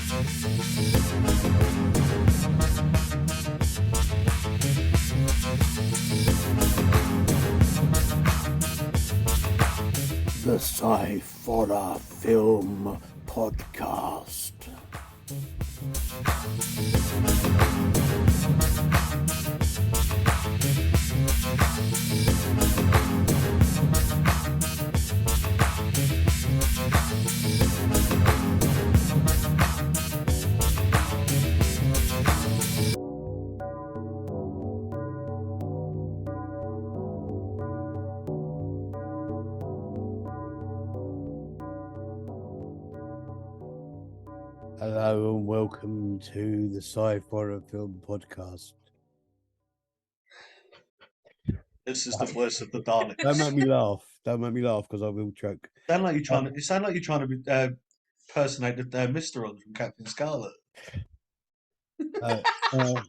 The Sci-Horror Film Podcast. Hello and welcome to the Sci-Horror Film Podcast. This is the voice of the Daleks. Don't make me laugh. Don't make me laugh because I will choke. You sound like you're trying to personate the Mr. Odd from Captain Scarlet.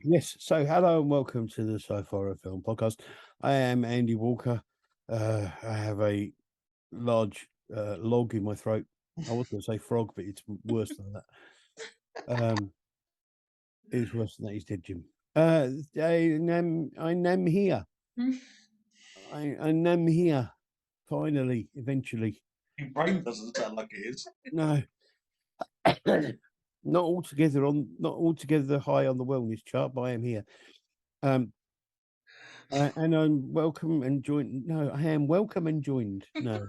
Yes. So, hello and welcome to the Sci-Horror Film Podcast. I am Andy Walker. I have a large log in my throat. I was going to say frog, but it's worse than that. It's worse than that. He's dead, Jim. I am here. I am here. Finally, eventually. Your brain doesn't sound like it is. No. Not altogether high on the wellness chart, but I am here. And I'm welcome and joined. No, I am welcome and joined. No.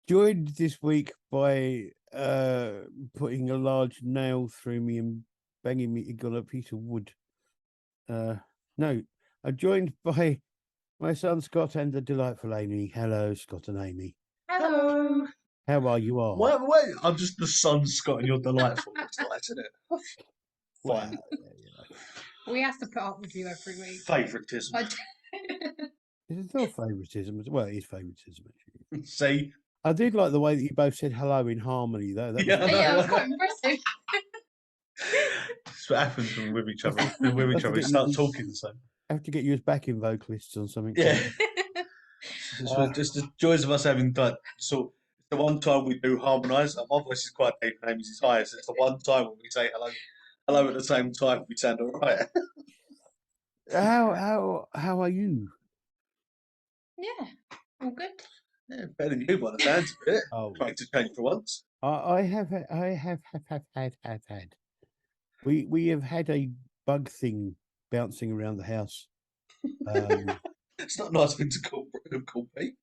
Joined this week by putting a large nail through me and banging me on a piece of wood. No, I'm joined by my son Scott and the delightful Amy. Hello, Scott and Amy. Hello. How are you all? Wait, I'm just the son, Scott, and you're delightful. It's nice, isn't it? Well, Fine. We have to put up with you every week. Favouritism. It's not favouritism. Well, it is favouritism, actually. See? I did like the way that you both said hello in harmony, though. That Yeah, was I know. Yeah, it was quite impressive. That's what happens when we're with each other. We start talking the same. I have to get you as backing vocalists on something. Yeah. Just the joys of us having done. So the one time we do harmonise, my voice is quite deep and Amy's is high, so it's the one time when we say hello at the same time, we sound all right. How are you? Yeah, all good. Yeah, better than you by the sounds of it. Oh, Trying to change for once. I have had. We have had a bug thing bouncing around the house. It's not a nice thing to call Pete.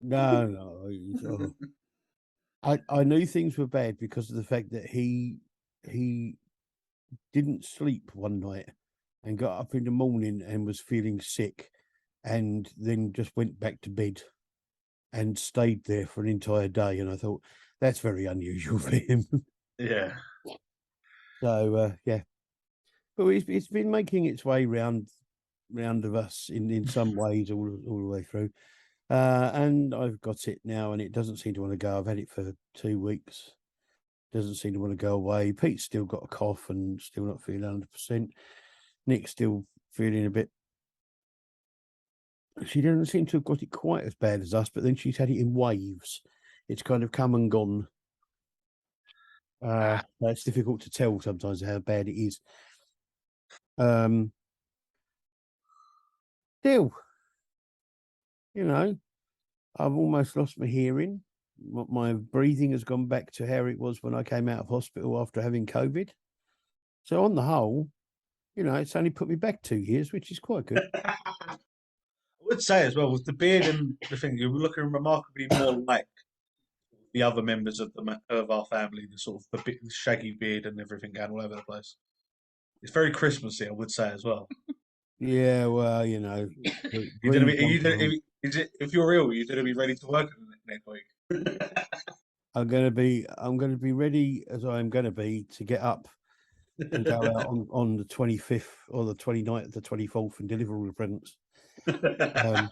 No. I knew things were bad because of the fact that he didn't sleep one night and got up in the morning and was feeling sick, and then just went back to bed and stayed there for an entire day. And I thought that's very unusual for him. Yeah. So yeah, but it's been making its way round of us in some ways all the way through, and I've got it now, and it doesn't seem to want to go. I've had it for 2 weeks. Doesn't seem to want to go away. Pete's still got a cough and still not feeling 100%. Nick's still feeling a bit. She doesn't seem to have got it quite as bad as us, but then she's had it in waves. It's kind of come and gone. It's difficult to tell sometimes how bad it is. Still, I've almost lost my hearing. My breathing has gone back to how it was when I came out of hospital after having COVID. So on the whole, it's only put me back 2 years, which is quite good. I would say as well, with the beard and the thing, you were looking remarkably more like the other members of our family, the sort of the shaggy beard and everything going all over the place. It's very Christmassy, I would say as well. Yeah, well, if you're ill, you're gonna be ready to work next week. I'm gonna be ready as I am gonna be to get up and go out on the 25th or the 29th, the 24th and deliver all the presents. Yeah.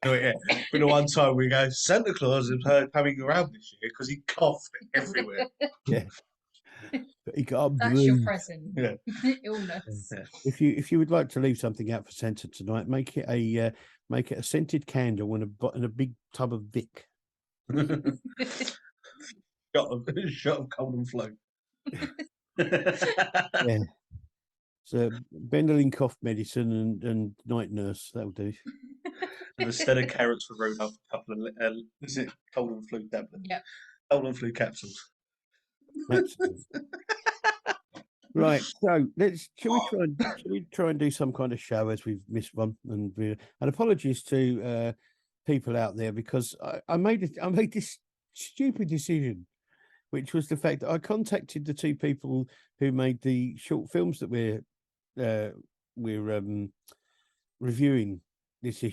But the one time we go, Santa Claus is coming around this year because he coughed everywhere. Yeah. But he got That's your present. Yeah. Illness. Yeah. If you would like to leave something out for Santa tonight, make it a scented candle and a big tub of Vic. shot of cold and flu. Yeah. So Benylin cough medicine and night nurse, that'll do. And instead of carrots for Rudolph, a couple of is it cold and flu tablets? Yep. Cold and flu capsules. Excellent. Right, so shall we try and do some kind of show as we've missed one, and apologies to people out there because I made this stupid decision, which was the fact that I contacted the two people who made the short films that we're reviewing this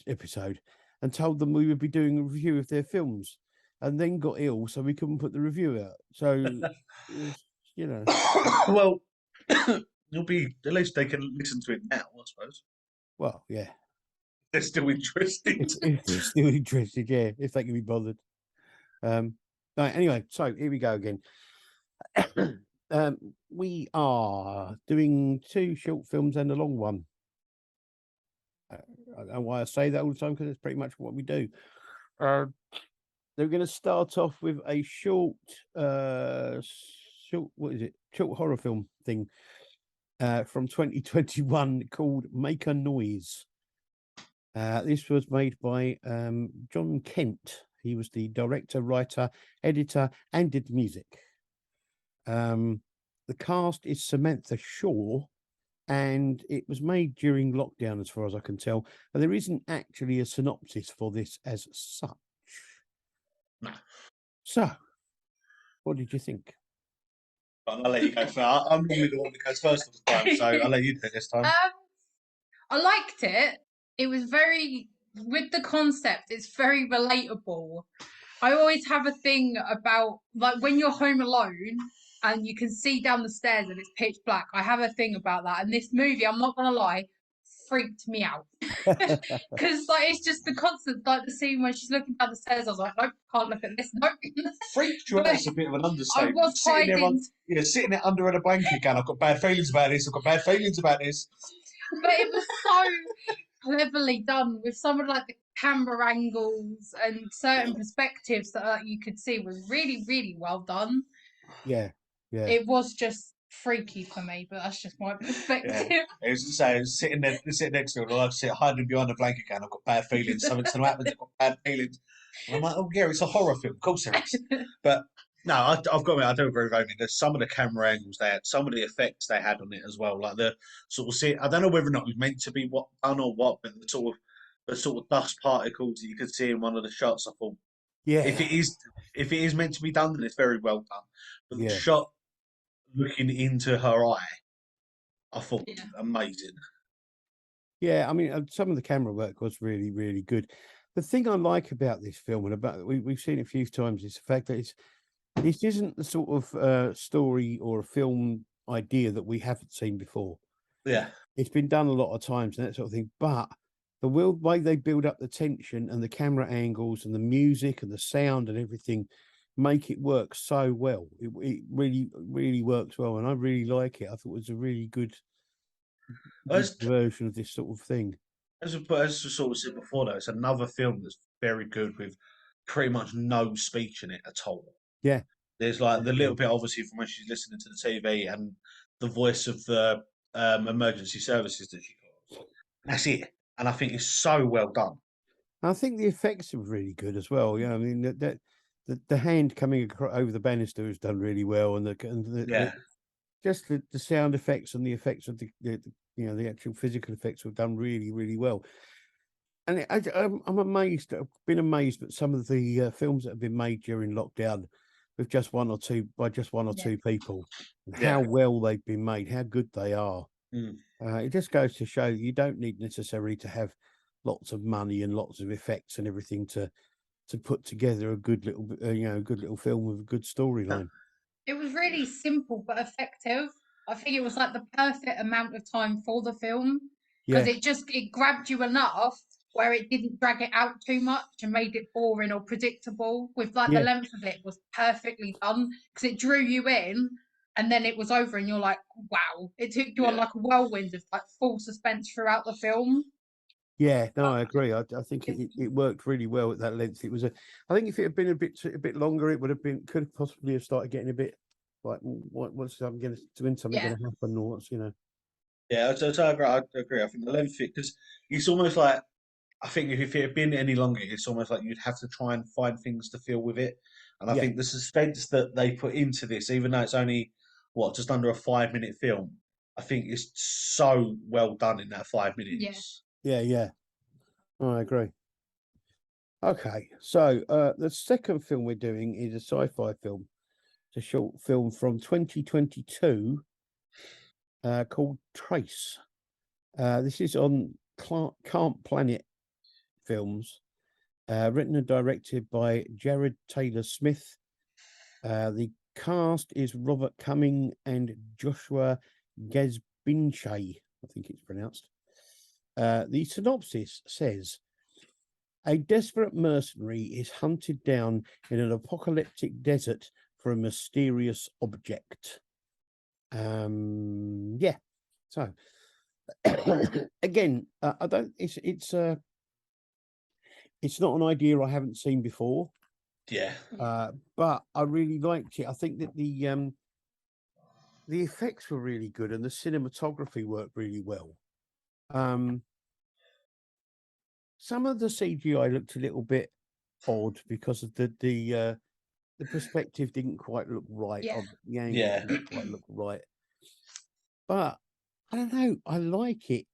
episode, and told them we would be doing a review of their films, and then got ill, so we couldn't put the review out. So, you know, Well, it'll be at least they can listen to it now, I suppose. well, yeah, They're still interested. if they're still interested, yeah, if they can be bothered. Right, anyway, so here we go again. We are doing two short films and a long one. I don't know why I say that all the time because it's pretty much what we do. They're going to start off with a short horror film thing from 2021 called Make a Noise. This was made by John Kent. He was the director, writer, editor, and did music. The cast is Samantha Shaw, and it was made during lockdown, as far as I can tell. And there isn't actually a synopsis for this as such. No. So, what did you think? I'll let you go first. I'm normally the one that goes first all the time, so I'll let you do it this time. I liked it. It was with the concept, it's very relatable. I always have a thing about, like, when you're home alone and you can see down the stairs and it's pitch black. I have a thing about that. And this movie, I'm not going to lie, freaked me out. Because, like, it's just the constant, like, the scene when she's looking down the stairs. I was like, nope, can't look at this. Nope. Freaked you out is a bit of an understatement. I was hiding. Sitting there under a blanket going, I've got bad feelings about this, I've got bad feelings about this. But it was so cleverly done with some of, like, the camera angles and certain perspectives that you could see was really, really well done. Yeah. It was just freaky for me, but that's just my perspective. Yeah. It was sitting next to her, and I sit hiding behind the blanket going, I've got bad feelings, something's going to happen, I've got bad feelings. And I'm like, oh yeah, it's a horror film, of course there is. But no, I've got to admit, I do agree with Amy. There's some of the camera angles they had, some of the effects they had on it as well. Like the sort of I don't know whether or not it was meant to be done or what, but the sort of dust particles that you could see in one of the shots, I thought, Yeah. if it is meant to be done, then it's very well done. But the shot looking into her eye, I thought amazing. Yeah, I mean, some of the camera work was really, really good. The thing I like about this film, and about we've seen it a few times, is the fact that this isn't the sort of story or a film idea that we haven't seen before. Yeah, it's been done a lot of times and that sort of thing. But the way they build up the tension and the camera angles and the music and the sound and everything make it work so well. It really, really works well, and I really like it. I thought it was a really good version of this sort of thing. As we sort of said before, though, it's another film that's very good with pretty much no speech in it at all. Yeah. There's like the little bit, obviously, from when she's listening to the TV and the voice of the emergency services that she calls. That's it. And I think it's so well done. I think the effects are really good as well. Yeah, I mean the hand coming over the banister is done really well, and just the sound effects and the effects of the actual physical effects were done really, really well. And I'm amazed. I've been amazed at some of the films that have been made during lockdown with just one or two people, and how well they've been made, how good they are. It just goes to show you don't need necessarily to have lots of money and lots of effects and everything to put together a good little film with a good storyline. It was really simple but effective. I think it was like the perfect amount of time for the film because it grabbed you enough where it didn't drag it out too much and made it boring or predictable. With the length of it was perfectly done because it drew you in and then it was over and you're like, wow. It took you on like a whirlwind of like full suspense throughout the film. Yeah, no, I agree. I think it worked really well at that length. It was I think if it had been a bit longer, it would have been could have possibly have started getting a bit like what's something going to when something Yeah. going to happen or what's Yeah, I agree. I agree. I think the length fit because it's almost like I think if it had been any longer, it's almost like you'd have to try and find things to fill with it. And I yeah, think the suspense that they put into this, even though it's only just under a 5 minute film, I think it's so well done in that 5 minutes. yeah. I agree. Okay, so the second film we're doing is a sci-fi film. It's a short film from 2022 called Trace. This is on Can't Planet Films, written and directed by Jared Taylor Smith. The cast is Robert Cumming and Joshua Gazbinche, I think it's pronounced. The synopsis says a desperate mercenary is hunted down in an apocalyptic desert for a mysterious object. Yeah. So again, I don't. It's not an idea I haven't seen before. Yeah, But I really liked it. I think that the effects were really good and the cinematography worked really well. Some of the CGI looked a little bit odd because of the perspective didn't quite look right, Yeah. or the angle yeah, didn't quite look right. But I don't know, I like it.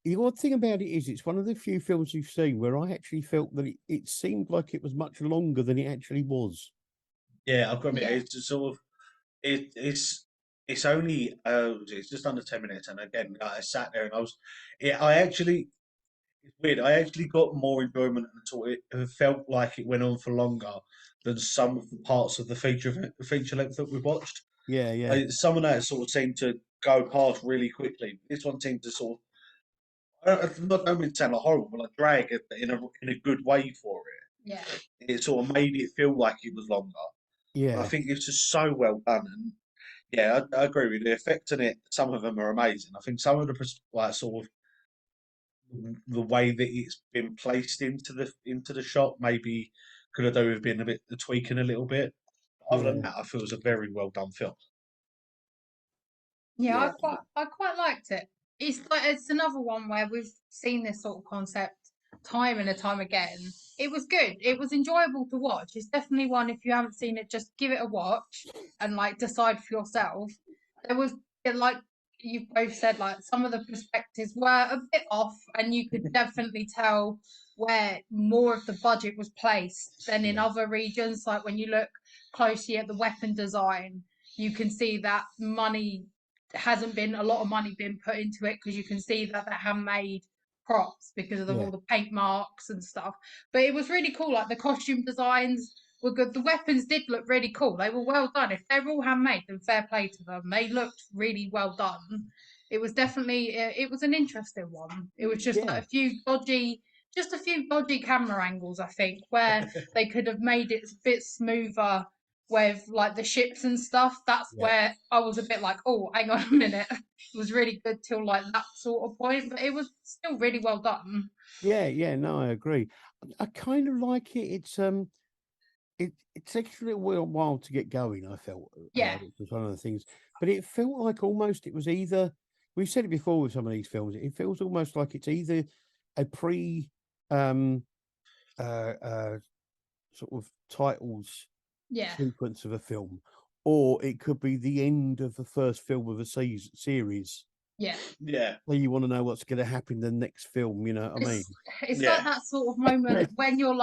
The odd thing about it is it's one of the few films you've seen where I actually felt that it seemed like it was much longer than it actually was. yeah. I've got to admit, Yeah. it's just sort of it's only it's just under 10 minutes, and again, I sat there and I actually it's weird. I actually got more enjoyment until it felt like it went on for longer than some of the parts of the feature length that we watched. Yeah. Some of that sort of seemed to go past really quickly. This one seemed to sort of, I don't mean to sound like horrible, but like drag it in a good way for Yeah. it. It sort of made it feel like it was longer. And I Yeah. think it's just so well done. And yeah, I agree with you. The effects in it, some of them are amazing. I think some of the like sort of the way that it's been placed into the shot maybe could have done with being a bit tweaking a little bit. Other than Yeah. that, I feel it was a very well done film. Yeah, Yeah. I quite liked it. It's another one where we've seen this sort of concept time and time again. It was good. It was enjoyable to watch. It's definitely one if you haven't seen it, just give it a watch and like decide for yourself. There was like you both said, like some of the perspectives were a bit off, and you could definitely tell where more of the budget was placed than in Yeah. other regions. Like when you look closely at the weapon design, you can see that money hasn't been a lot of money being put into it because you can see that they have made props because of Yeah. all the paint marks and stuff. But it was really cool. Like the costume designs were good. The weapons did look really cool. They were well done. If they're all handmade, then fair play to them. They looked really well done. It was definitely it was an interesting one. It was just like Yeah. just a few dodgy camera angles, I think, where they could have made it a bit smoother with like the ships and stuff. That's Yeah. where I was a bit like, oh, hang on a minute. It was really good till like that sort of point, but it was still really well done. Yeah. No, I agree. I kind of like it. It takes a little while to get going. I felt, Yeah, which was one of the things, but it felt like almost it was either. We've said it before with some of these films. It feels almost like it's either a um, uh, uh, sort of titles yeah, sequence of a film, or it could be the end of the first film of a series. yeah. Yeah, So you want to know what's going to happen in the next film. You know what I mean? It's like yeah, that sort of moment when you're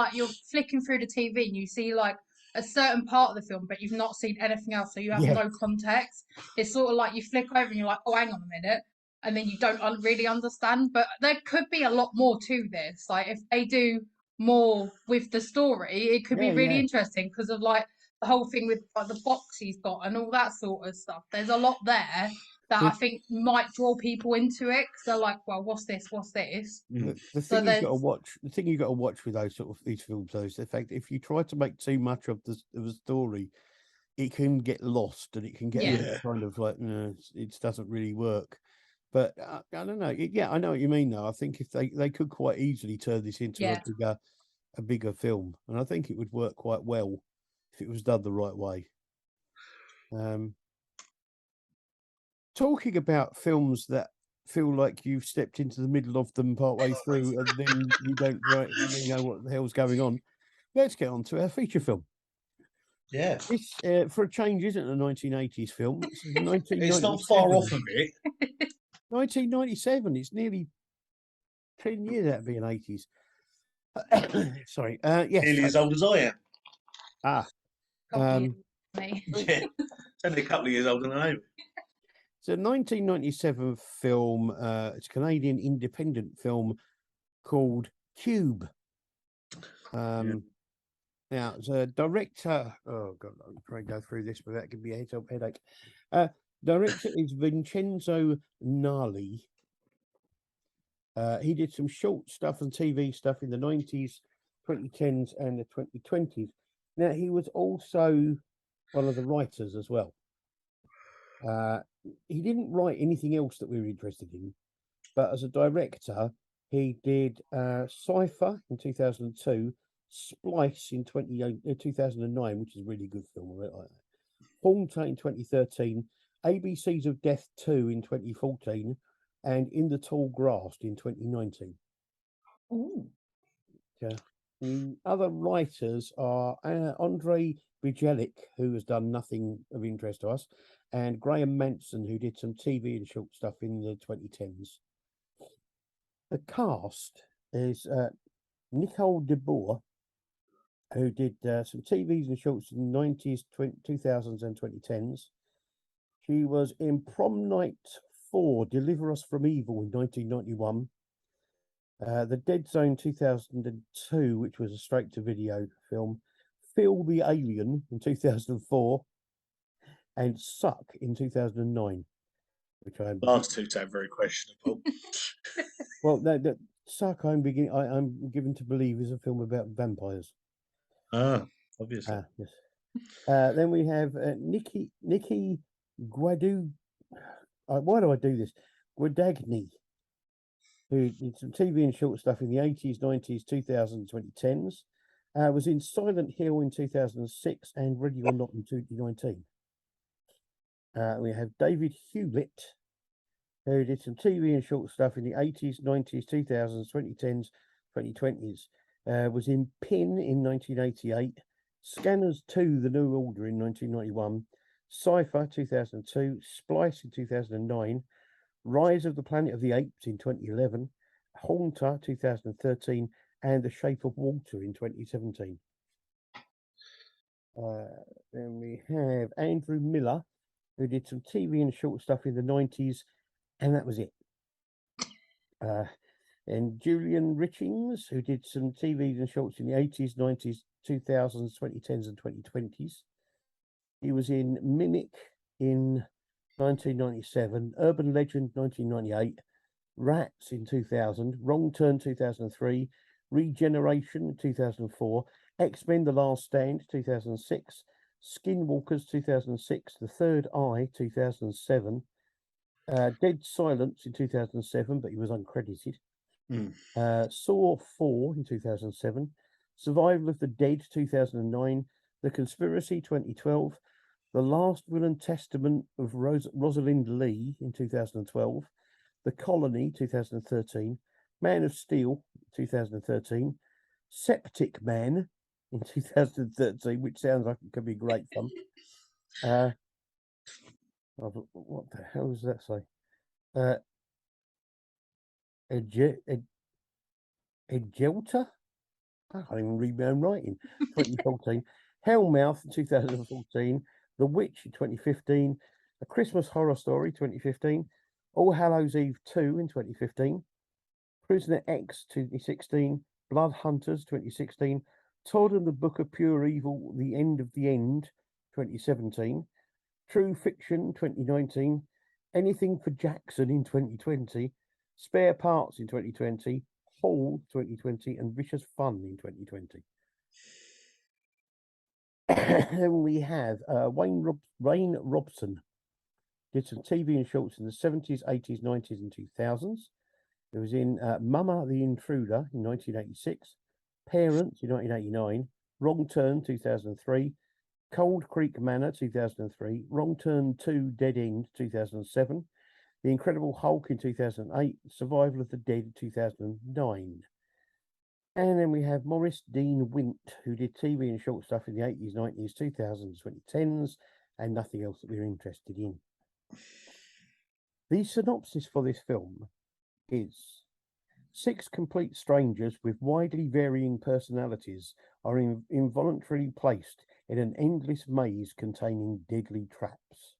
flicking through the TV and you see like a certain part of the film, but you've not seen anything else, so you have Yeah. no context. It's sort of like you flick over and you're like, oh, hang on a minute, and then you don't really understand. But there could be a lot more to this. Like if they do more with the story, it could be really Yeah. interesting because of like the whole thing with like the box he's got and all that sort of stuff. There's a lot there that I The, think might draw people into it because they're like, well, what's this? What's this? the So thing you've got to there's watch, the thing you've got to watch with those sort of these films, though, is the fact if you try to make too much of the story, it can get lost and it can get a yeah, bit yeah, kind of like, no, it doesn't really work. But I don't know. Yeah, I know what you mean. Though I think if they could quite easily turn this into Yeah. a bigger film, and I think it would work quite well if it was done the right way. Talking about films that feel like you've stepped into the middle of them partway through, and then you don't really know what the hell's going on. Let's get on to our feature film. Yeah. This, for a change, isn't a 1980s film. This is 1997. It's not far off of it. 1997. It's nearly 10 years out of being 80s. Sorry. Yes. Nearly as old as I am. Couple Um, years, me. Yeah. It's only a couple of years older than I am. It's a 1997 film. It's a Canadian independent film called Cube. Now, the director. Oh God, I'm trying to go through this without giving me a headache. Director is Vincenzo Nali. He did some short stuff and TV stuff in the 90s, 2010s, and the 2020s. Now, he was also one of the writers as well. He didn't write anything else that we were interested in, but as a director, he did Sci-Fi in 2002, Splice in 2009, which is a really good film. I really like that. Haunter in 2013, ABCs of Death 2 in 2014, and In the Tall Grass in 2019. Ooh. Yeah. The other writers are Andre Bijelic, who has done nothing of interest to us, and Graham Manson, who did some TV and short stuff in the 2010s. The cast is Nicole DeBoer, who did some TVs and shorts in the 90s, 2000s, and 2010s. She was in Prom Night 4, Deliver Us from Evil in 1991. The Dead Zone 2002, which was a straight-to-video film. Phil the Alien in 2004. And Suck in 2009. Which Last two sound very questionable. Well, that Suck I'm given to believe is a film about vampires. Obviously. Yes. Then we have Nikki Guadu. Why do I do this? Guadagni, who did some TV and short stuff in the 80s, 90s, 2000s, 2010s. Was in Silent Hill in 2006 and Ready or Not in 2019. We have David Hewlett, who did some TV and short stuff in the 80s, 90s, 2000s, 2010s, 2020s. Was in Pin in 1988, Scanners 2, The New Order in 1991, Sci-Fi 2002, Splice in 2009, Rise of the Planet of the Apes in 2011, Haunter 2013, and The Shape of Water in 2017. Then we have Andrew Miller, who did some TV and short stuff in the 90s, and that was it. And Julian Richings, who did some TVs and shorts in the 80s, 90s, 2000s, 2010s, and 2020s. He was in Mimic in 1997, Urban Legend 1998, Rats in 2000, Wrong Turn 2003, Regeneration 2004, X-Men The Last Stand 2006, Skinwalkers 2006, The Third Eye 2007, Dead Silence in 2007, but he was uncredited. Saw 4 in 2007, Survival of the Dead 2009, The Conspiracy 2012, The Last Will and Testament of Rosalind Lee in 2012, The Colony 2013, Man of Steel 2013, Septic Man in 2013, which sounds like it could be great fun. What the hell does that say? Egelta? I can't even read my own writing. 2014. Hellmouth 2014. The Witch 2015. A Christmas Horror Story 2015. All Hallows Eve 2 in 2015. Prisoner X 2016. Blood Hunters 2016. Todd and the Book of Pure Evil, The End of the End 2017. True Fiction 2019. Anything for Jackson in 2020. Spare Parts in 2020. Hall 2020 and Vicious Fun in 2020. Then we have Wayne Robson, Did some TV and shorts in the 70s, 80s, 90s, and 2000s. It was in Mama the Intruder in 1986, Parents in 1989, Wrong Turn 2003, Cold Creek Manor 2003, Wrong Turn 2 Dead End 2007, The Incredible Hulk in 2008, Survival of the Dead 2009. And then we have Maurice Dean Wint, who did TV and short stuff in the 80s, 90s, 2000s, 2010s, and nothing else that we're interested in. The synopsis for this film is 6 complete strangers with widely varying personalities are involuntarily placed in an endless maze containing deadly traps.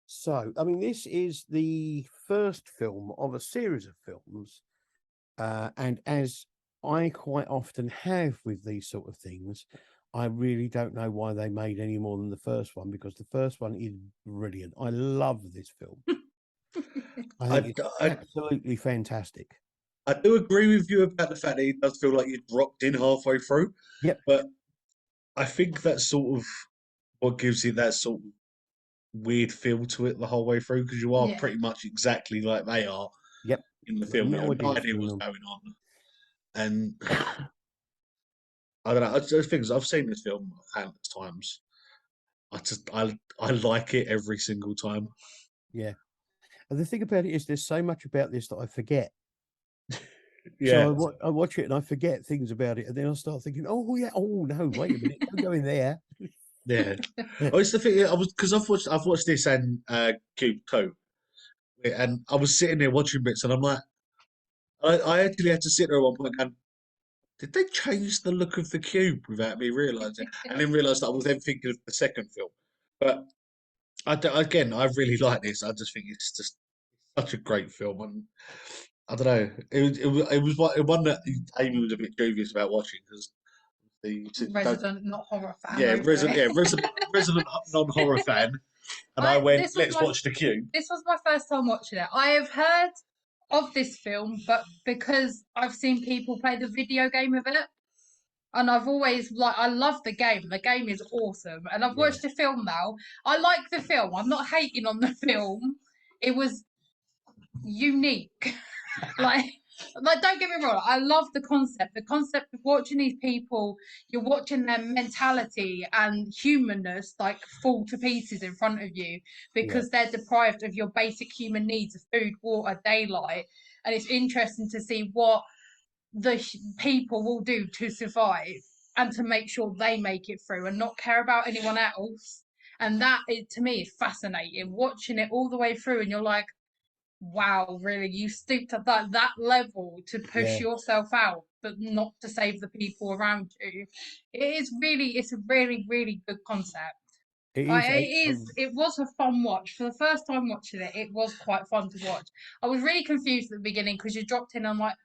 So, I mean, this is the first film of a series of films. And as I quite often have with these sort of things, I really don't know why they made any more than the first one, because the first one is brilliant. I love this film. I think it's absolutely fantastic. I do agree with you about the fact that it does feel like you dropped in halfway through. Yep. But I think that's sort of what gives it that sort of weird feel to it the whole way through, because you are pretty much exactly like they are. Yep. In the film, No idea what's going on. And I don't know. I just think I've seen this film countless times. I like it every single time. Yeah. And the thing about it is, there's so much about this that I forget. Yeah. So I watch it and I forget things about it, and then I start thinking, "Oh yeah, oh no, wait a minute, don't go in there." Yeah. Oh, it's the thing. I've watched this and Cube 2, and I was sitting there watching bits, and I'm like, I actually had to sit there at one point and, did they change the look of the cube without me realizing? And then realized that I was then thinking of the second film. But again, I really like this. I just think it's just such a great film, and I don't know. It was one that Amy was a bit dubious about watching, because resident not horror fan. Yeah, resident non-horror fan. And I went, let's watch The Cube. This was my first time watching it. I have heard of this film, but because I've seen people play the video game of it, and I've always I love the game. The game is awesome, and I've watched the film now. I like the film. I'm not hating on the film. It was unique. like don't get me wrong, I love the concept of watching these people. You're watching their mentality and humanness fall to pieces in front of you, because they're deprived of your basic human needs of food, water, daylight. And it's interesting to see what the people will do to survive and to make sure they make it through and not care about anyone else. And that to me is fascinating, watching it all the way through, and you're like, wow, really, you stooped at that level to push yourself out, but not to save the people around you. It's a really, really good concept. It was a fun watch. For the first time watching it, it was quite fun to watch. I was really confused at the beginning, because you dropped in, I'm like,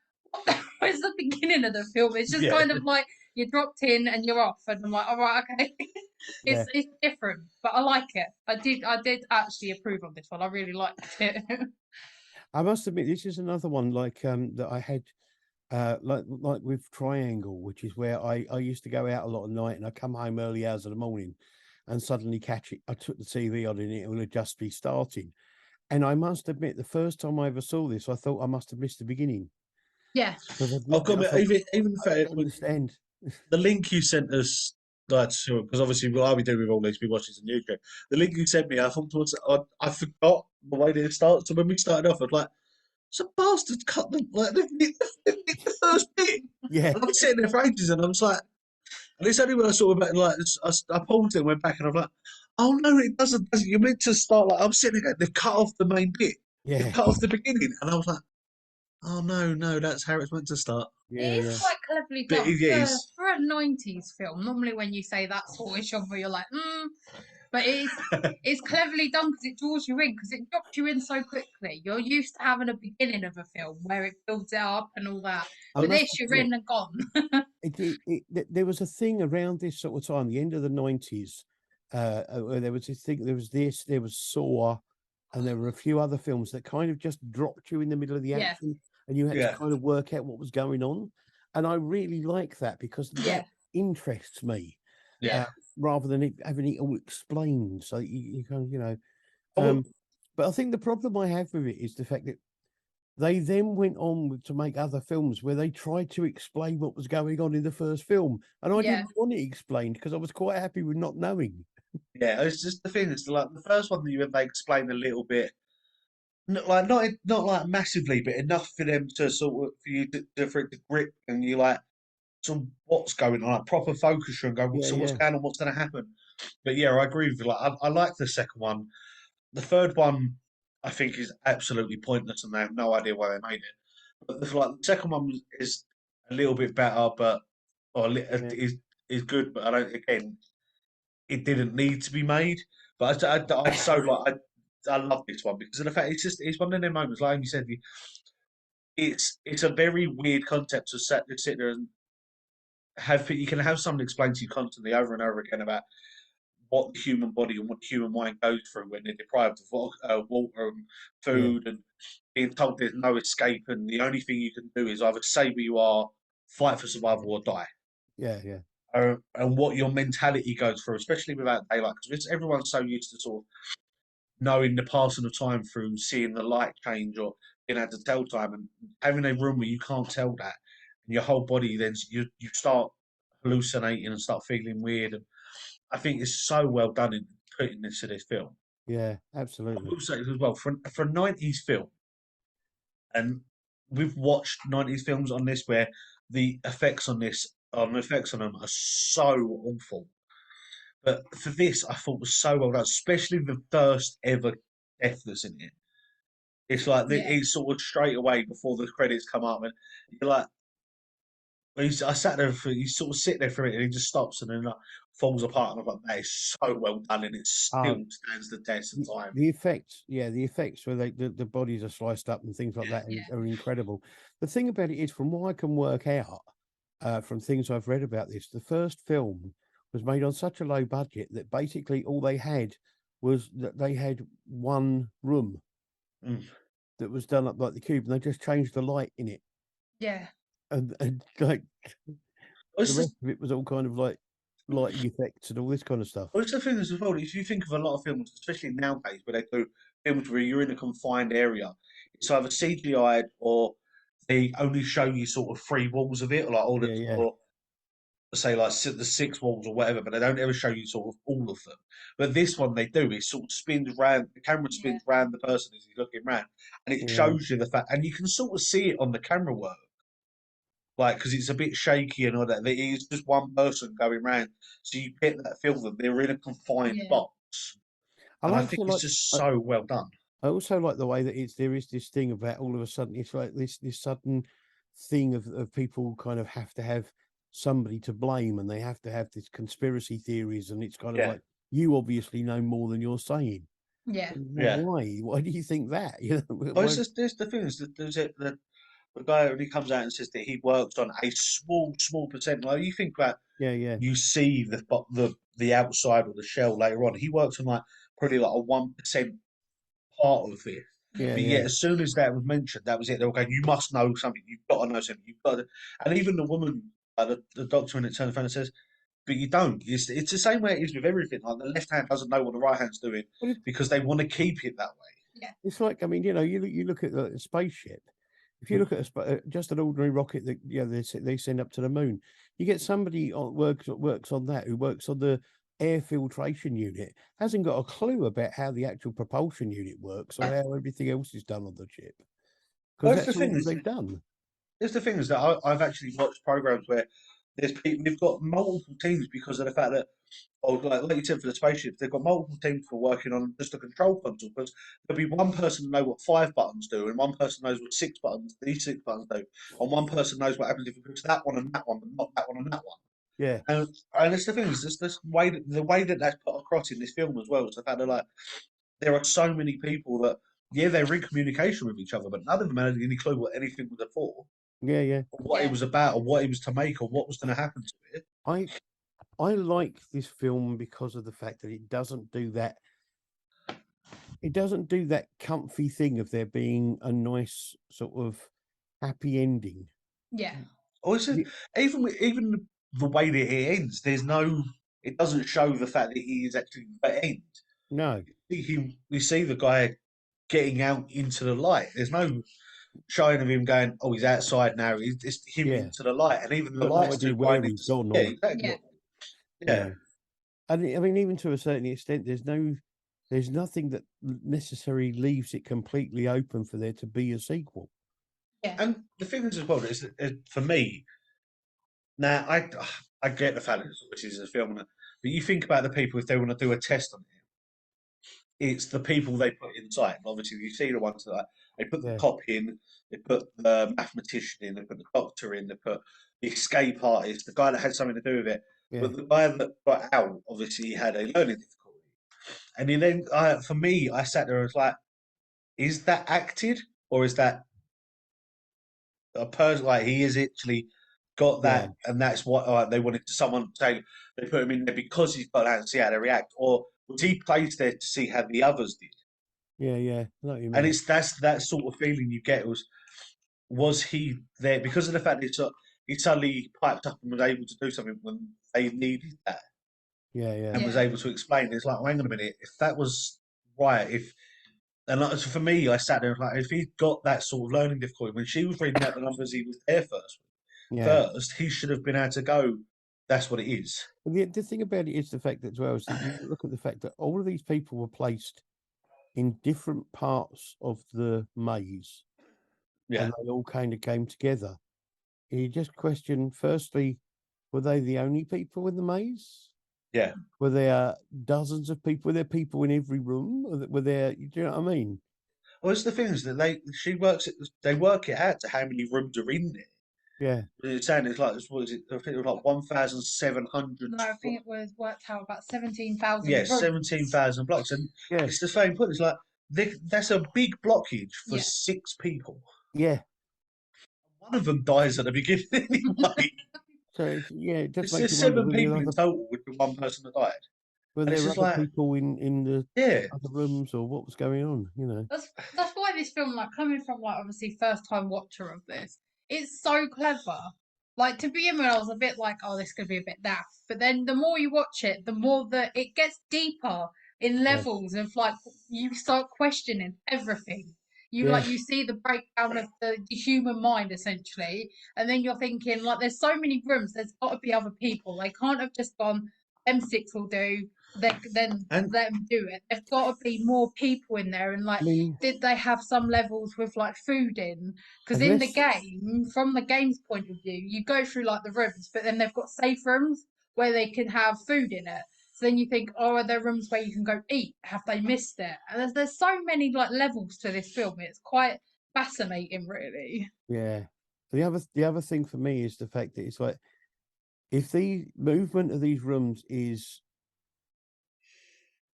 where's the beginning of the film? It's just kind of like you dropped in and you're off, and I'm like, all right, okay. It's different, but I like it. I did actually approve of this one. I really liked it. I must admit, this is another one that I had like with Triangle, which is where I used to go out a lot at night, and I come home early hours of the morning and suddenly catch it. I took the TV on and it would just be starting. And I must admit, the first time I ever saw this, I thought I must have missed the beginning. Yeah. I've got even the fact understand. The link you sent us, because obviously what we do with all these, we watch this on YouTube. The link you sent me, I thought I forgot the way that it starts. So when we started off, I was like, some bastards cut the first bit. Yeah. And I'm sitting there for ages, and I was like, and it's only when I saw about I paused it and went back, and I'm like, oh no, it doesn't. You're meant to start I'm sitting there, they've cut off the main bit. Yeah. They've cut off the beginning, and I was like, oh no, that's how it's meant to start. Yeah, it is quite cleverly done for a 90s film. Normally, when you say that sort of genre, you're like, but it's cleverly done, because it draws you in, because it drops you in so quickly. You're used to having a beginning of a film where it builds it up and all that. But this, you're in and gone. There was a thing around this sort of time, the end of the 90s, where there was this thing. There was Saw, and there were a few other films that kind of just dropped you in the middle of the action, and you had to kind of work out what was going on. And I really like that, because that interests me. Yeah. rather than having it all explained. So you kind of, Oh, but I think the problem I have with it is the fact that they then went on to make other films where they tried to explain what was going on in the first film, and I Yeah. didn't want it explained because I was quite happy with not knowing. yeah, it's just the thing. It's like the first one that they explained a little bit, not like massively, but enough for them to sort of for you for it to grip and you like, so what's going on? Like proper focus and go. Yeah, So what's yeah, going on? What's going to happen? But yeah, I agree with you. Like I like the second one. The third one, I think, is absolutely pointless, and they have no idea why they made it. But the second one is a little bit better, but yeah, is good. But I don't. Again, it didn't need to be made. But I so like I love this one because of the fact it's one of them moments, like you said, it's a very weird concept to sit there and have you can have someone explain to you constantly over and over again about what the human body and what the human mind goes through when they're deprived of water and yeah, food and being told there's no escape and the only thing you can do is either stay where you are, fight for survival, or die. yeah, yeah, And what your mentality goes through, especially without daylight, because everyone's so used to sort of knowing the passing of time through seeing the light change or being able to tell time and having a room where you can't tell that and your whole body then you start hallucinating and start feeling weird and I think it's so well done in putting this to this film. yeah, I absolutely. will say as well for a 90s film and we've watched 90s films on this where the effects on them are so awful. But for this, I thought was so well done, especially the first ever death that's in it. It's like Yeah. it's sort of straight away before the credits come up, and you're like, I sat there for you sort of sit there for it, and he just stops and then like falls apart, and I'm like, that is so well done, and it Uh, still stands the test of time. the effects, yeah, the effects where the bodies are sliced up and things like that Yeah. are incredible. The thing about it is, from what I can work out, from things I've read about this, the first film was made on such a low budget that basically all they had was that they had one room Mm. that was done up like the cube, and they just changed the light in it, Yeah. and like the It's rest just, of it was all kind of like lighting effects and all this kind of stuff. it's the thing as well. If you think of a lot of films, especially nowadays, where they do films where you're in a confined area, it's either CGI'd or they only show you sort of three walls of it, or like all the Yeah, yeah, or say like the six walls or whatever, but they don't ever show you sort of all of them. But this one they do. It sort of spins round. The camera Yeah. spins round the person as he's looking round, and it yeah, shows you the fact, and you can sort of see it on the camera work, like because it's a bit shaky and all that. That it's just one person going round, so you get that feel that they're in a confined Yeah. box, I and I like think to it's like. just so well done. I also like the way that there is this thing about all of a sudden it's like this sudden thing of people kind of have to have somebody to blame and they have to have this conspiracy theories and it's kind of Yeah, like you obviously know more than you're saying. Yeah. Well, yeah. why? Why do you think that? You know, Oh, it's why, just there's the thing is that there's it the guy when he comes out and says that he works on a small percent. Like you think about yeah, yeah, you see the outside of the shell later on. He works on like probably like a 1% part of it. yeah, But yeah, yet, as soon as that was mentioned, that was it. They were going, "You must know something. You've got to know something. You've got to." And even the woman, the doctor, in it turns around and says, "But you don't." It's the same way it is with everything. Like the left hand doesn't know what the right hand's doing but because they want to keep it that way. Yeah. it's like, I mean, you look at the spaceship. If you look at just an ordinary rocket that they send up to the moon, you get somebody works on that who works on the air filtration unit hasn't got a clue about how the actual propulsion unit works or how everything else is done on the ship because Well, that's the that's all thing that is, they've done. There's the thing is that I've actually watched programs where there's people, they've got multiple teams because of the fact that, oh, like you said for the spaceship, they've got multiple teams for working on just the control console because there'll be one person know what five buttons do, and one person knows what these six buttons do, and one person knows what happens if you push that one and that one, but not that one and that one. Yeah, And that's the thing is this way the way that that's put across in this film as well is the fact that like there are so many people that yeah they're in communication with each other, but none of them had any clue what anything was for yeah, yeah. or what it Yeah. was about, or what it was to make, or what was going to happen to it. I I like this film because of the fact that it doesn't do that. It doesn't do that comfy thing of there being a nice sort of happy ending. Yeah. Also, even the way that it ends, there's no. it doesn't show the fact that he is actually the end. No. We see the guy getting out into the light. There's no showing of him going, "Oh, he's outside now." It's just him Yeah. into the light, and even You've the got no light's idea too where blinding he's to. gone Yeah, or exactly. Yeah. Yeah. And I mean, even to a certain extent, there's nothing that necessarily leaves it completely open for there to be a sequel. Yeah. And the thing is, as well, is that, for me, now I get the fact that this is a film, but you think about the people if they want to do a test on it, it's the people they put inside. Obviously, you see the ones that they put the Yeah. cop in, they put the mathematician in, they put the doctor in, they put the escape artist, the guy that had something to do with it. Yeah. But the guy that got out obviously had a learning difficulty. And then, for me, I sat there and was like, is that acted or is that a person like he is actually got Yeah. that, and that's what they wanted to someone say they put him in there because he's got that and see how they react, or was he placed there to see how the others did? Yeah. Yeah. I know what you And mean. it's that's that sort of feeling you get was he there because of the fact that he suddenly piped up and was able to do something when they needed that Yeah. Yeah. and was Yeah. able to explain. It's like, well, hang on a minute, if that was right, if and like, so for me, I sat there and like, if he got that sort of learning difficulty when she was reading out the numbers, he was there Yeah. first, he should have been able to go, that's what it is. And the thing about it is the fact that as well is that you look at the fact that all of these people were placed in different parts of the maze, Yeah. and they all kind of came together. And you just question, firstly, were they the only people in the maze? Yeah. Were there dozens of people? Were there people in every room? Were there? Do you know what I mean? Well, it's the thing is that they work it out to how many rooms are in there. Yeah. It's saying it's like, what is it? I think it was like 1,700. No, I think it was worked out about 17,000 Yeah, rooms. 17,000 blocks. And Yeah. it's the same point. It's like, that's a big blockage for Yeah. 6 people. Yeah. One of them dies at the beginning anyway. So it just makes There's you wonder, 7 people in total with the one person that died. were And it's there just other like, people in the yeah, other rooms or what was going on? You know. That's why this film, like coming from like obviously first time watcher of this, it's so clever. Like to begin with, I was a bit like, oh, this could be a bit daft. But then the more you watch it, the more that it gets deeper in Yeah. levels of like you start questioning everything. You Yeah. like you see the breakdown of the human mind essentially, and then you're thinking like, there's so many rooms. There's got to be other people. They can't have just gone. M6 will do. Then and let them do it. There've got to be more people in there, and like, I mean, did they have some levels with like food in? Because in the unless game, from the game's point of view, you go through like the rooms, but then they've got safe rooms where they can have food in it. So then you think, oh, are there rooms where you can go eat? Have they missed it? And there's so many like levels to this film. It's quite fascinating, really. yeah. The other thing for me is the fact that it's like if the movement of these rooms is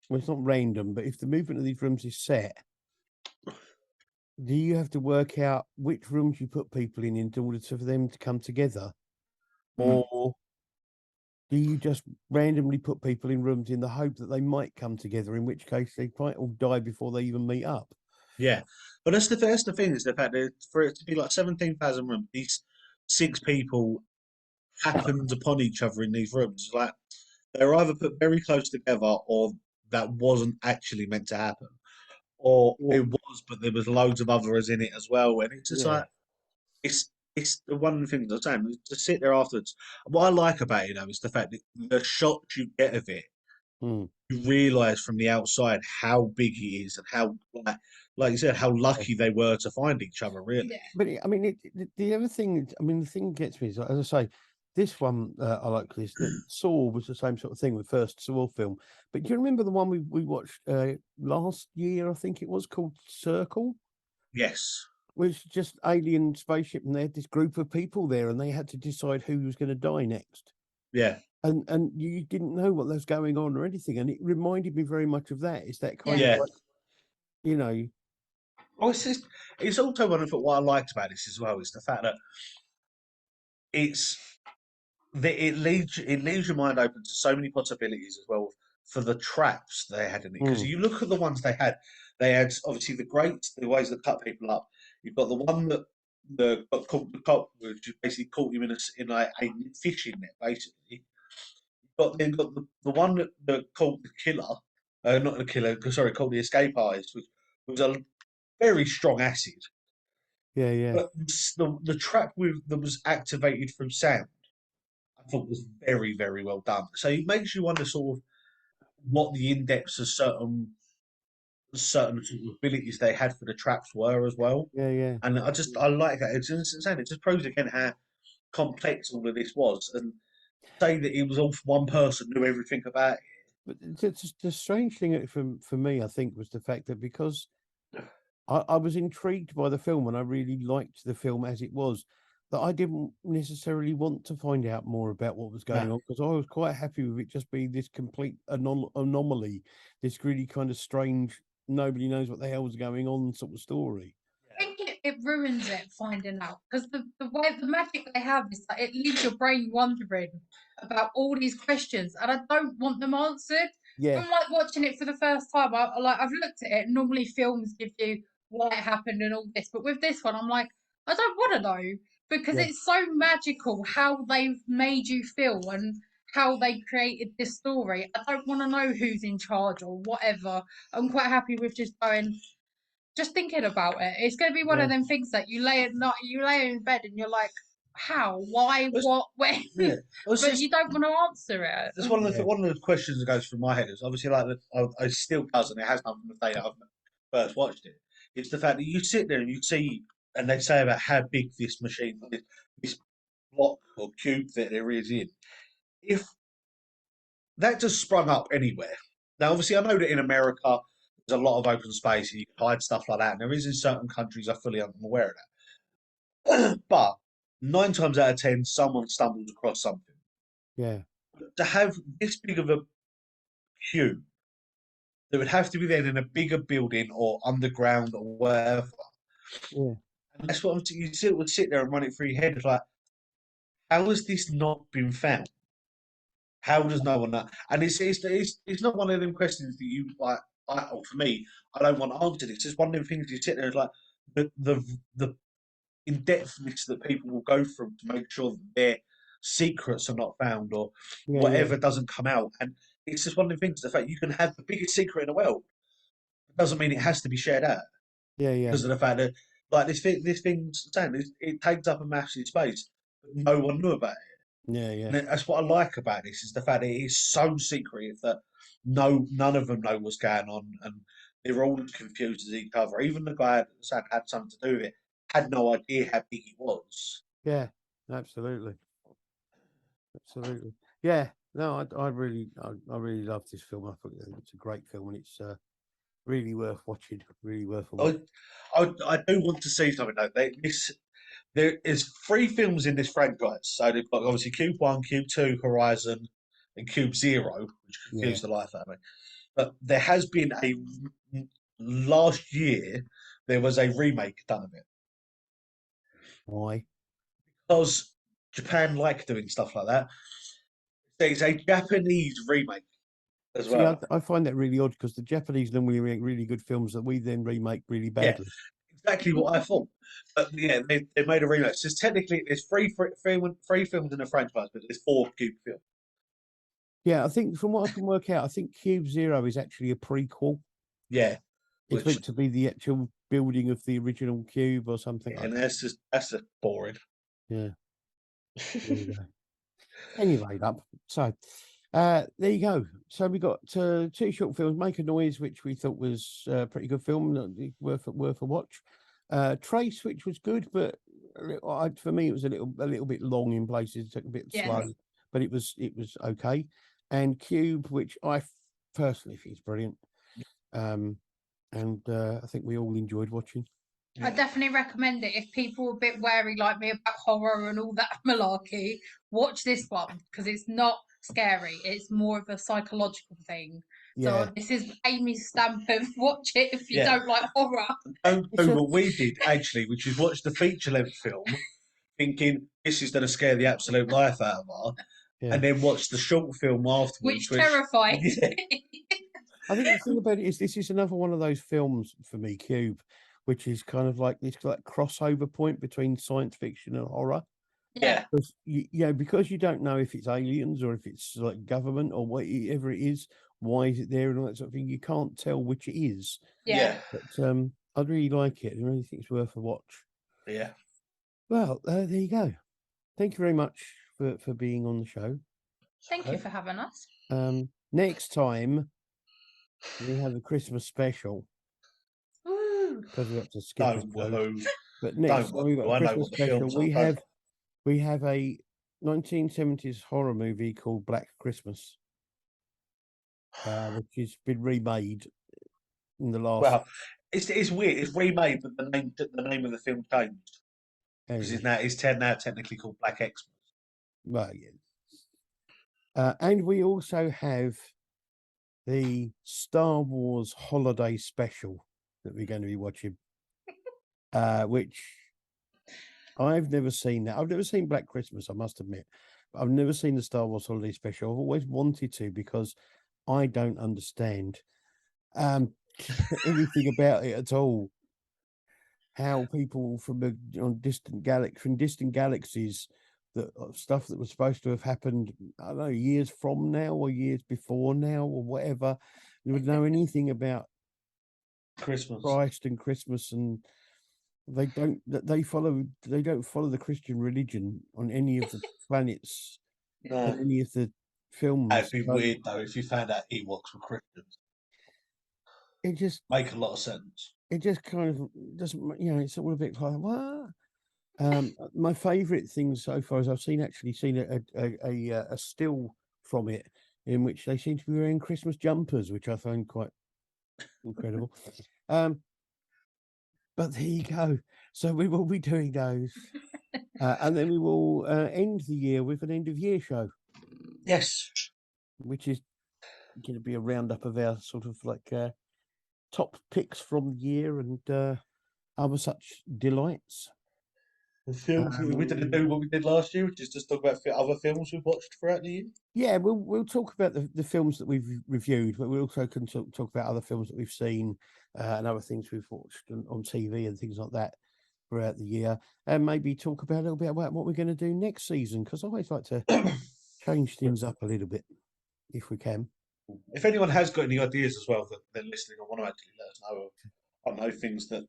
well, it's not random, but if the movement of these rooms is set, do you have to work out which rooms you put people in order for them to come together? Mm. Or do you just randomly put people in rooms in the hope that they might come together, in which case they might all die before they even meet up? yeah. But that's the thing is the fact that for it to be like 17,000 rooms, these 6 people happened upon each other in these rooms. Like they're either put very close together or that wasn't actually meant to happen. Or Or, it was, but there was loads of others in it as well. And it's just yeah, like it's the one of the things I'm saying to sit there afterwards. What I like about it though is the fact that the shots you get of it, mm, you realise from the outside how big he is and how like you said, how yeah. lucky they were to find each other. Really, Yeah. But I mean, the other thing, I mean, the thing that gets me is, as I say, this one I like because that Saw was the same sort of thing, the first Saw film. But do you remember the one we watched last year? I think it was called Circle, yes, which just alien spaceship, and they had this group of people there, and they had to decide who was going to die next. yeah, And you didn't know what was going on or anything, and it reminded me very much of that. It's that kind yeah. of like, you know, Oh, it's also one of what I liked about this as well is the fact that it's it leaves your mind open to so many possibilities as well for the traps they had in it. Because mm, you look at the ones they had obviously the ways that cut people up. You've got the one that got caught the cop, which basically caught him in like a fishing net, basically. You've got the one that called the killer, not the killer, sorry, called the escape artist, which was a very strong acid. Yeah. But the trap that was activated through sound, I thought was very, very well done. So it makes you wonder sort of what the in-depths of certain sort of abilities they had for the traps were as well. Yeah. And I like that. It's insane. It just proves again how complex all of this was. And say that it was all one person knew everything about it. But the strange thing for me, I think, was the fact that because I was intrigued by the film and I really liked the film as it was, that I didn't necessarily want to find out more about what was going No. on because I was quite happy with it just being this complete anomaly, this really kind of strange, nobody knows what the hell's going on sort of story. I think it ruins it finding out because the way the magic they have is that it leaves your brain wondering about all these questions, and I don't want them answered. Yeah, I'm like watching it for the first time. I've looked at it. Normally, films give you why it happened and all this, but with this one, I'm like, I don't want to know because Yeah. it's so magical how they've made you feel and how they created this story. I don't want to know who's in charge or whatever. I'm quite happy with just thinking about it. It's going to be one yeah, of them things that you lay in bed and you're like, how, why, It's- what, when, Yeah, it's but just you don't want to answer it. that's Yeah. one of the questions that goes through my head is obviously like I still does, and it has done from the day that I've first watched it. It's the fact that you sit there and you see, and they say about how big this machine, this block or cube that there is in. If that just sprung up anywhere, now obviously I know that in America there's a lot of open space and you can hide stuff like that, and there is in certain countries I fully am aware of that. But 9 times out of 10, someone stumbles across something. yeah, To have this big of a cube, they would have to be then in a bigger building or underground or wherever. yeah, And that's what you sit there and run it through your head. It's like, how has this not been found? How does no one know? And it's not one of them questions that you like. Or for me, I don't want answered. It's just one of them things you sit there and like the in depthness that people will go through to make sure that their secrets are not found or yeah, whatever doesn't come out. And it's just one of the things. The fact you can have the biggest secret in the world doesn't mean it has to be shared out yeah. because of the fact that like this thing's saying it takes up a massive space, but no one knew about it. Yeah. And that's what I like about this is the fact that it is so secretive that none of them know what's going on, and they're all as confused as each other. Even the guy that had something to do with it had no idea how big it was. Yeah, absolutely. Yeah, no, I really love this film. I think it's a great film, and it's really worth watching. Really worth a watch. I do want to see something though. There is 3 films in this franchise. So they've got obviously Cube One, Cube Two, Horizon, and Cube Zero, which confused the life out of me. But there has been last year there was a remake done of it Why? because Japan like doing stuff like that. There's a Japanese remake as See, well. I find that really odd because the Japanese normally make really good films that we then remake really Yeah, badly. exactly what I thought. But yeah, they made a remake. So technically, there's three films in the franchise, but there's 4 Cube films. Yeah, I think from what I can work out, I think Cube Zero is actually a prequel. Yeah, It's which meant to be the actual building of the original cube or something. and that's just boring. Yeah. There you go. Anyway, so there you go. So we got 2 short films: Make a Noise, which we thought was a pretty good film, worth a watch. Trace, which was good, but for me it was a little bit long in places, took a bit slow, but it was okay. And Cube, which I personally think is brilliant. And I think we all enjoyed watching. I definitely recommend it if people are a bit wary like me about horror and all that malarkey. Watch this one because it's not scary. It's more of a psychological thing. Yeah. So this is Amy's stamp of watch it if you don't like horror. Don't do what we did actually, which is watch the feature length film, thinking this is going to scare the absolute life out of her, and then watch the short film afterwards, which terrifies me. I think the thing about it is this is another one of those films for me, Cube, which is kind of like this like crossover point between science fiction and horror. Yeah. Because because you don't know if it's aliens or if it's like government or whatever it is. Why is it there and all that sort of thing? You can't tell which it is. Yeah. But I'd really like it. I really think it's worth a watch. Yeah. Well, there you go. Thank you very much for being on the show. Thank you for having us. Next time we have a Christmas special Woo. because we have to skip a Don't show. woohoo. But next time we've got a I know Christmas what the special. films are. We have a 1970s horror movie called Black Christmas, which has been remade in the last. Well, it's weird. It's remade, but the name of the film changed because it's now technically called Black Xmas. Well, yeah. And we also have the Star Wars holiday special that we're going to be watching, which I've never seen that. I've never seen Black Christmas, I must admit. But I've never seen the Star Wars holiday special. I've always wanted to because I don't understand anything about it at all. How people from distant galaxies, that stuff that was supposed to have happened, I don't know, years from now or years before now or whatever, they would know anything about Christmas. Christ and Christmas, and they don't follow the Christian religion on any of the planets No. and any of the films. That'd be weird though if you found out Ewoks were Christians. It just make a lot of sense. It just kind of doesn't, it's all a bit like what. My favourite thing so far is I've seen a still from it in which they seem to be wearing Christmas jumpers, which I find quite incredible. But there you go. So we will be doing those, and then we will end the year with an end of year show. Yes, which is going to be a roundup of our sort of like top picks from the year and other such delights. The films we didn't do what we did last year, which is just talk about other films we've watched throughout the year. Yeah, we'll talk about the films that we've reviewed, but we also can talk about other films that we've seen and other things we've watched on TV and things like that throughout the year, and maybe talk about a little bit about what we're going to do next season, because I always like to change things up a little bit if we can. If anyone has got any ideas as well that they're listening or want to actually let us know, I know things that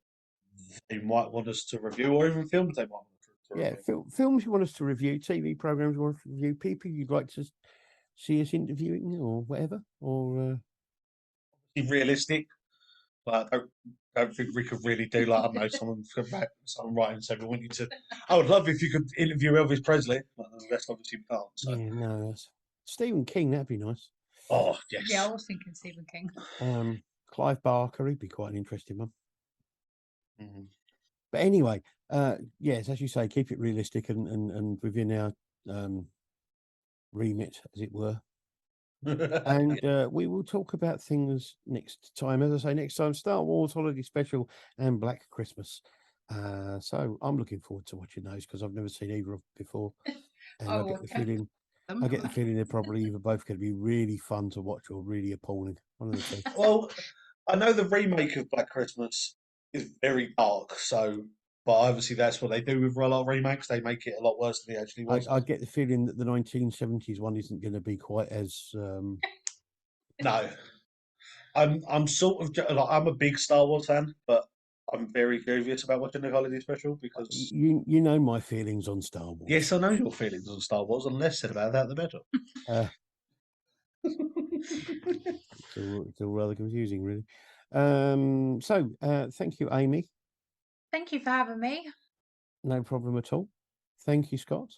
they might want us to review, or even films they might want to review. Films you want us to review, TV programs you want us to review, people you'd like to see us interviewing or whatever, or be realistic. Like, I don't think we could really do like, I don't know, someone writing and saying, we want you to. I would love if you could interview Elvis Presley. But the rest obviously we can't. So. Yeah, no, Stephen King, that'd be nice. Oh yes. Yeah, I was thinking Stephen King. Clive Barker, he'd be quite an interesting one. Mm-hmm. But anyway, yes, as you say, keep it realistic and within our remit, as it were. And we will talk about things next time. As I say, next time, Star Wars Holiday Special and Black Christmas. So I'm looking forward to watching those because I've never seen either of them before. And I get the feeling they're probably either both going to be really fun to watch or really appalling. One of the two. Well, I know the remake of Black Christmas is very dark, but obviously that's what they do with a lot of remakes. They make it a lot worse than it actually was. I get the feeling that the 1970s one isn't going to be quite as. No, I'm sort of like, I'm a big Star Wars fan, but I'm very curious about watching the holiday special because you know my feelings on Star Wars. Yes, I know your feelings on Star Wars, and less said about that, the better. It's all rather confusing, really. So thank you, Amy. Thank you for having me. No problem at all. Thank you, Scott.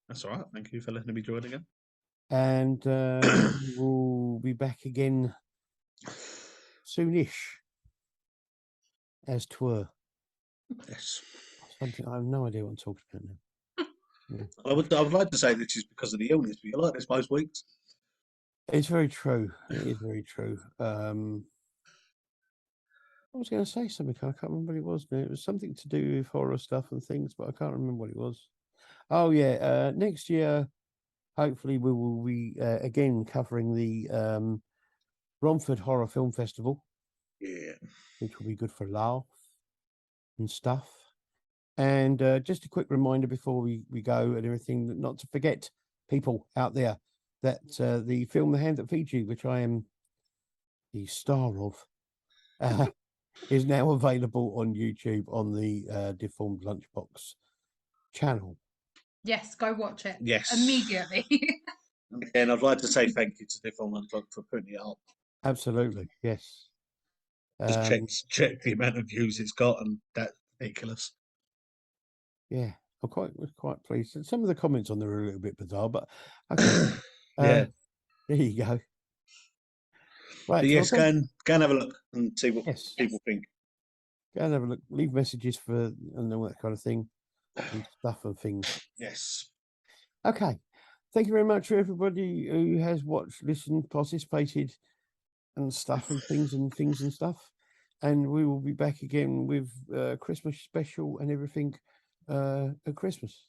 That's all right. Thank you for letting me join again. And we'll be back again soonish, as 'twere. Yes. Something I have no idea what I'm talking about now. Yeah. I would like to say this is because of the illness, but you're like this most weeks. It's very true. It is very true. I was going to say something. I can't remember what it was now. It was something to do with horror stuff and things, but I can't remember what it was. Oh yeah, next year, hopefully we will be again covering the Romford Horror Film Festival. Yeah, which will be good for laugh and stuff. And just a quick reminder before we go and everything, not to forget, people out there, that the film The Hand That Feeds You, which I am the star of, is now available on YouTube on the Deformed Lunchbox channel. Yes, go watch it. Yes. Immediately. And again, I'd like to say thank you to Deformed Lunchbox for putting it up. Absolutely, yes. Just check the amount of views it's got, and that's ridiculous. Yeah, I'm quite pleased. And some of the comments on there are a little bit bizarre, but okay. Yeah. There you go. Right. But yes, well, go and have a look and see what Yes. people think. Go and have a look. Leave messages for and all that kind of thing and stuff and things. Yes. Okay. Thank you very much for everybody who has watched, listened, participated and stuff and things and stuff. And we will be back again with Christmas special and everything at Christmas.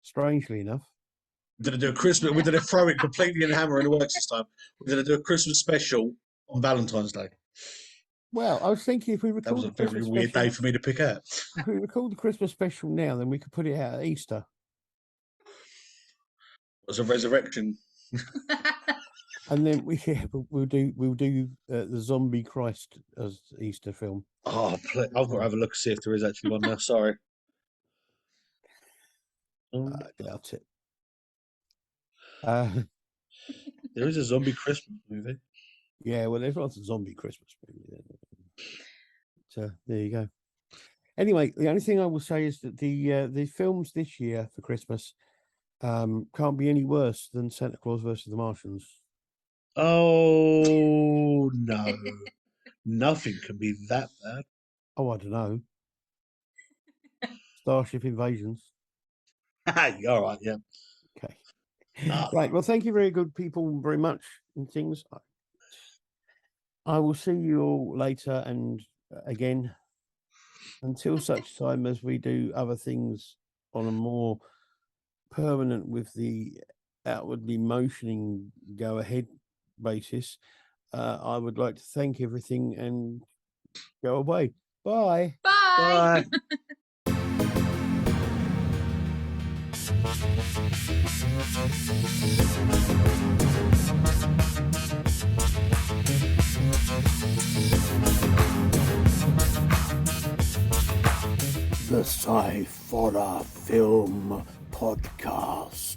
Strangely enough. We're going to do a Christmas. We're going to throw it completely in the hammer and it works this time. We're going to do a Christmas special on Valentine's Day. Well, I was thinking if we That was record a the very Christmas weird special, day for me to pick out. if we record the Christmas special now, then we could put it out at Easter. It was a resurrection. And then we'll do the Zombie Christ as Easter film. Oh, I've got to have a look to see if there is actually one now. Sorry. I doubt it. There is a zombie Christmas movie. Yeah, well, there's lots of zombie Christmas movie. So there you go. Anyway, the only thing I will say is that the films this year for Christmas can't be any worse than Santa Claus versus the Martians. Oh no, nothing can be that bad. Oh, I don't know. Starship Invasions. All right, yeah. Okay. Right. Well, thank you very good people very much and things. I will see you all later and again until such time as we do other things on a more permanent with the outwardly motioning go ahead basis. I would like to thank everything and go away. Bye. Bye. The Sci-Horror Film Podcast.